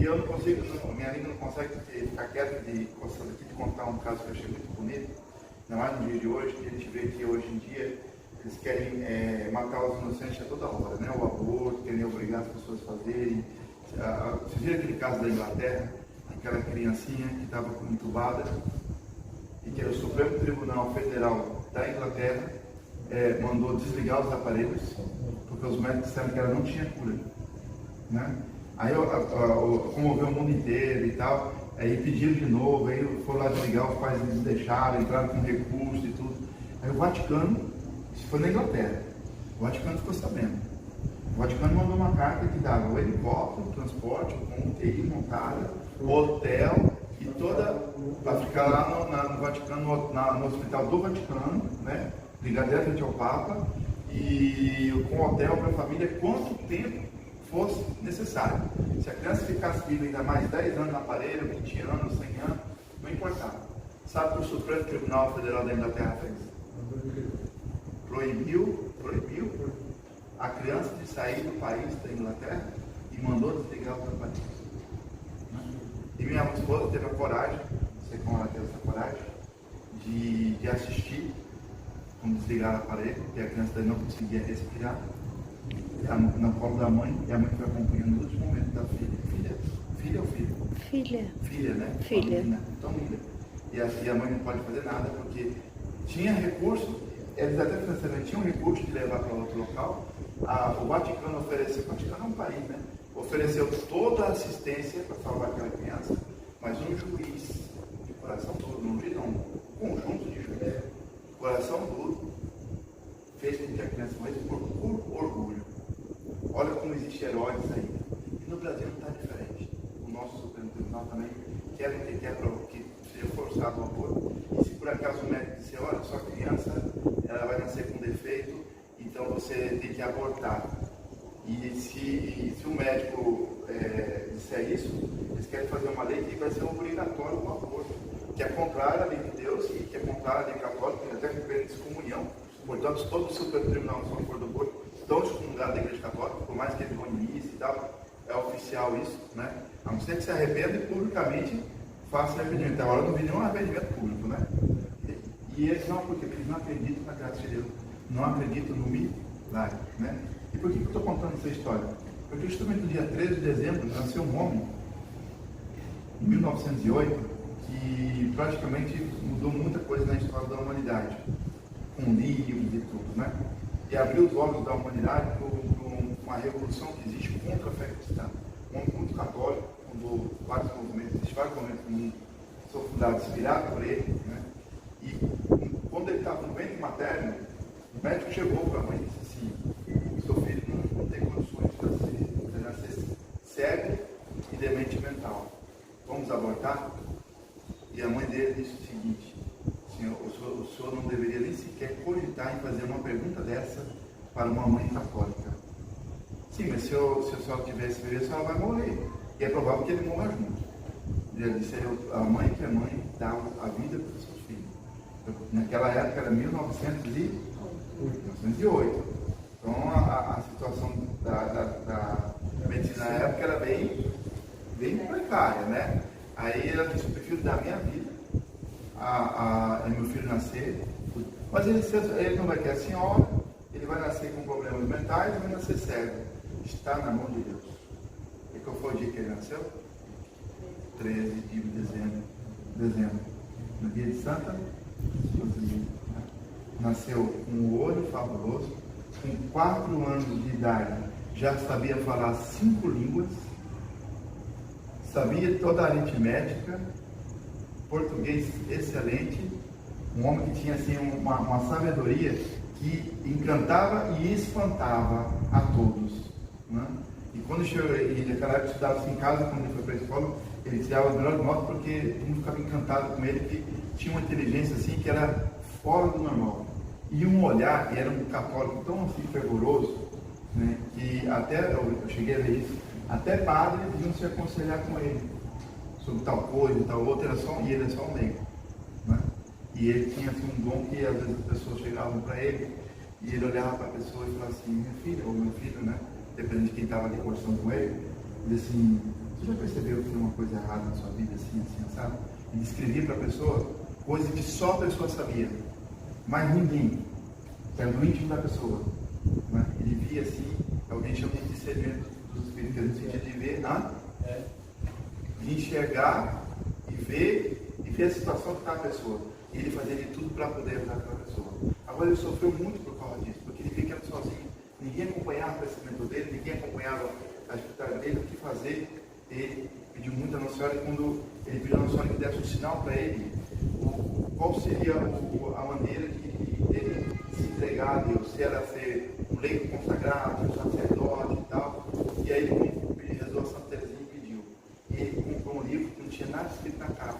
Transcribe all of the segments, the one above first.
E eu não consigo, minha língua não consegue ficar quieta de contar um caso que eu achei muito bonito, não é no dia de hoje, que a gente vê que hoje em dia eles querem matar os inocentes a toda hora, né? O aborto, querem obrigar as pessoas a fazerem. Vocês viram aquele caso da Inglaterra, aquela criancinha que estava entubada, e que o Supremo Tribunal Federal da Inglaterra mandou desligar os aparelhos, porque os médicos disseram que ela não tinha cura, né? Aí comoveu o mundo inteiro e tal, aí pediram de novo, aí foram lá desligar, os pais eles deixaram, entraram com recurso e tudo. Aí o Vaticano, isso foi na Inglaterra, o Vaticano ficou sabendo. O Vaticano mandou uma carta que dava o helicóptero, o transporte, com UTI montada, o hotel e toda, para ficar lá no Vaticano, no hospital do Vaticano, né? Ligar diretamente ao Papa, e com hotel para a família, quanto tempo fosse necessário. Se a criança ficasse viva ainda mais 10 anos no aparelho, 20 anos, 100 anos, não importava. Sabe o que o Supremo Tribunal Federal da Inglaterra fez? Proibiu a criança de sair do país da Inglaterra e mandou desligar os aparelhos. E minha esposa teve a coragem, não sei como ela teve essa coragem, de assistir como desligar o aparelho, porque a criança não conseguia respirar, na colo da mãe, e a mãe foi acompanhando os últimos momentos da filha. Filha ou filho? Filha, né? Filha. Menina, tão linda. E a mãe não pode fazer nada, porque tinha recurso, eles até financeiramente tinham recurso de levar para outro local. O Vaticano ofereceu, o Vaticano é um país, né? Ofereceu toda a assistência para salvar aquela criança, mas um juiz de coração duro, não juiz não, um conjunto de juízes, coração duro, fez com que a criança morresse por puro orgulho. Olha como existe heróis aí. E no Brasil não está diferente. O nosso Supremo Tribunal também quer que seja forçado o aborto. E se por acaso o médico disser, olha, sua criança ela vai nascer com defeito, então você tem que abortar. E se o médico disser isso, eles querem fazer uma lei que vai ser obrigatório o aborto, que é contrária à lei de Deus e que é contrária à lei católica, até com pena de excomunhão. Portanto, todo o Supremo Tribunal não são a favor do aborto, estão excomungados da Igreja Católica, por mais que ele não inicie e tal, é oficial isso, né? A não ser que se arrependa e publicamente faça arrependimento. Agora não vi nenhum arrependimento público, né? E eles não, porque eles não acreditam na graça de Deus, não acreditam no milagre, né? E por que eu estou contando essa história? Porque justamente no dia 13 de dezembro nasceu um homem, em 1908, que praticamente mudou muita coisa na história da humanidade, com livros e tudo, né? E abriu os olhos da humanidade para uma revolução que existe contra a fé cristã. Um homem muito católico, fundou vários movimentos, existem vários movimentos no mundo que são fundados, inspirados por ele, né? E quando ele estava no ventre materno, o médico chegou para a mãe e disse assim, seu filho não tem condições de nascer cego e demente mental. Vamos abortar? E a mãe dele disse o seguinte, senhor, o senhor não deveria nem sequer cogitar em fazer uma pergunta dessa para uma mãe católica. Sim, mas se a senhora tiver esse bebê, a senhora vai morrer. E é provável que ele morra junto. Ele disse, a mãe que é mãe dá a vida para os seus filhos. Naquela época era 1908. Então a situação da medicina na época era bem precária, né? Aí ela disse, eu prefiro dar minha vida a meu filho nascer, mas ele não vai ter a senhora, ele vai nascer com problemas mentais e vai nascer cego. Está na mão de Deus. E qual foi o dia que ele nasceu? 13 de dezembro. No dia de Santa Luzia. Nasceu com um olho fabuloso, com 4 anos de idade, já sabia falar 5 línguas, sabia toda a aritmética, português excelente, um homem que tinha assim uma sabedoria que encantava e espantava a todos, né? E quando chegou, e naquela época estudava em casa, quando ele foi para a escola, ele tirava a melhor nota porque todo mundo ficava encantado com ele, que tinha uma inteligência assim que era fora do normal. E um olhar, e era um católico tão assim fervoroso, né, que até, eu cheguei a ver isso, até padres iam se aconselhar com ele sobre tal coisa, tal outra, e ele era só um leigo, né? E ele tinha assim, um dom que às vezes as pessoas chegavam para ele e ele olhava para a pessoa e falava assim, minha filha, ou meu filho, né? Dependendo de quem estava ali conversando com ele, dizia assim, Você já percebeu que tem uma coisa errada na sua vida, assim, sabe? Ele escrevia para a pessoa coisas que só a pessoa sabia, mas ninguém, era do íntimo da pessoa. Né? Ele via assim, alguém chama de discernimento dos espíritos, no sentido de ver, de enxergar e ver a situação que está a pessoa. E ele fazia de tudo para poder ajudar aquela pessoa. Agora ele sofreu muito por causa disso, porque ele via que era sozinho. Ninguém acompanhava o crescimento dele, ninguém acompanhava a atividade dele, o que fazer. Ele pediu muito a Nossa Senhora, e quando ele pediu a Nossa Senhora que desse um sinal para ele, qual seria a maneira de ele se entregar a Deus, se era ser um leigo consagrado, um sacerdote e tal. E aí ele rezou a Santa Teresinha e pediu. E ele comprou um livro que não tinha nada escrito na capa.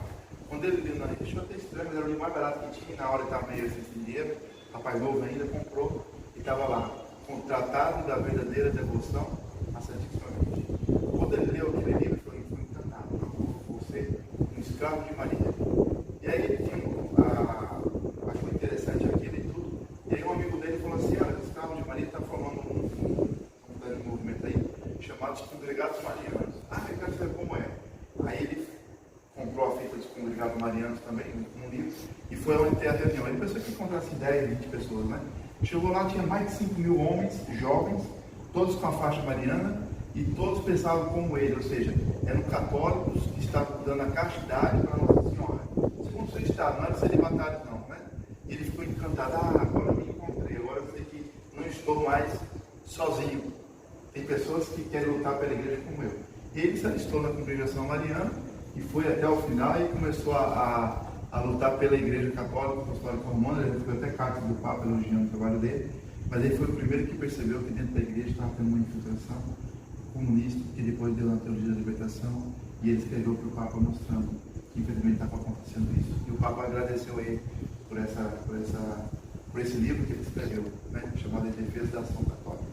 Quando ele viu, deixou até estranho, mas era o livro mais barato que tinha, e na hora ele estava meio sem dinheiro, rapaz novo ainda, comprou, e estava lá, com o Tratado da Verdadeira Devoção à Santíssima Virgem. Quando ele leu aquele livro, ele foi encantado. Vou ser um escravo de Maria. E aí ele tinha achou interessante aquilo e tudo. E aí um amigo dele falou assim, olha, o escravo de Maria está formando um movimento aí, chamado dos Congregados Marianos. Eu quero saber como é. Aí ele comprou a fita dos Congregados Marianos também, um livro, e foi onde ter a reunião. Ele pensou que encontrasse 10, 20 pessoas, né? Chegou lá, tinha mais de 5 mil homens, jovens, todos com a faixa mariana, e todos pensavam como ele, ou seja, eram católicos que estavam dando a castidade para Nossa Senhora. Segundo o seu estado, não era celibatário não, né? E ele ficou encantado, agora eu me encontrei, agora eu sei que não estou mais sozinho. Tem pessoas que querem lutar pela igreja como eu. E ele se alistou na congregação mariana, e foi até o final e começou a lutar pela Igreja Católica, Apostólica Romana. Ele foi até carta do Papa elogiando o trabalho dele, mas ele foi o primeiro que percebeu que dentro da igreja estava tendo uma infiltração comunista, que depois deu na teologia da libertação, e ele escreveu para o Papa mostrando que infelizmente estava acontecendo isso. E o Papa agradeceu a ele por esse livro que ele escreveu, né, chamado De Defesa da Ação Católica.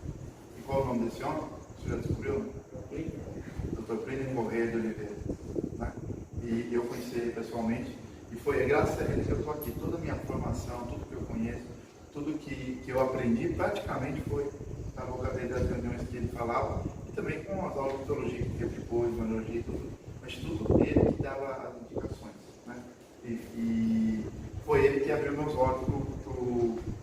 E qual é o nome desse homem? Você já descobriu? Dr. Plínio Correia de Oliveira. Né? E eu conheci ele pessoalmente, e foi graças a ele que eu estou aqui. Toda a minha formação, tudo que eu conheço, tudo que eu aprendi, praticamente foi na boca dele, das reuniões que ele falava, e também com as aulas de teologia que teve depois, manologia e tudo, mas tudo ele que dava as indicações. Né? E foi ele que abriu meus olhos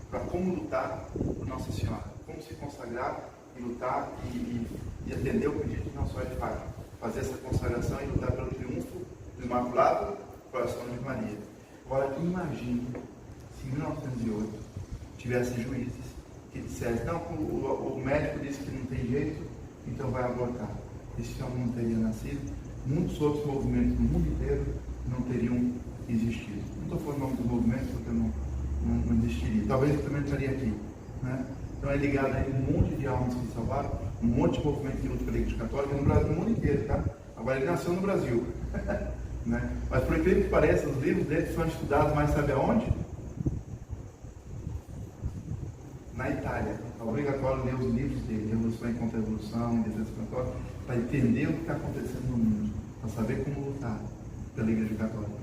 para como lutar por Nossa Senhora, como se consagrar e lutar e atender o pedido de Nossa Senhora de Fátima, fazer essa consagração e lutar pelo triunfo do Imaculado Coração de Maria. Agora, imagine se em 1908 tivesse juízes que dissessem, não, o médico disse que não tem jeito, então vai abortar. Esse homem não teria nascido, muitos outros movimentos no mundo inteiro não teriam existido. Não estou falando o nome dos movimentos porque não existiria. Talvez eu também estaria aqui. Né? Então é ligado a um monte de almas que salvaram, um monte de movimento que luta pela Igreja Católica no Brasil, no mundo inteiro, tá? Agora ele nasceu no Brasil. Né? Mas por incrível que pareça, os livros dele foram estudados, mas sabe aonde? Na Itália. É obrigatório ler os livros dele, Revolução e Contra-Revolução, Defesa Católica, para entender o que está acontecendo no mundo, para saber como lutar pela Igreja Católica.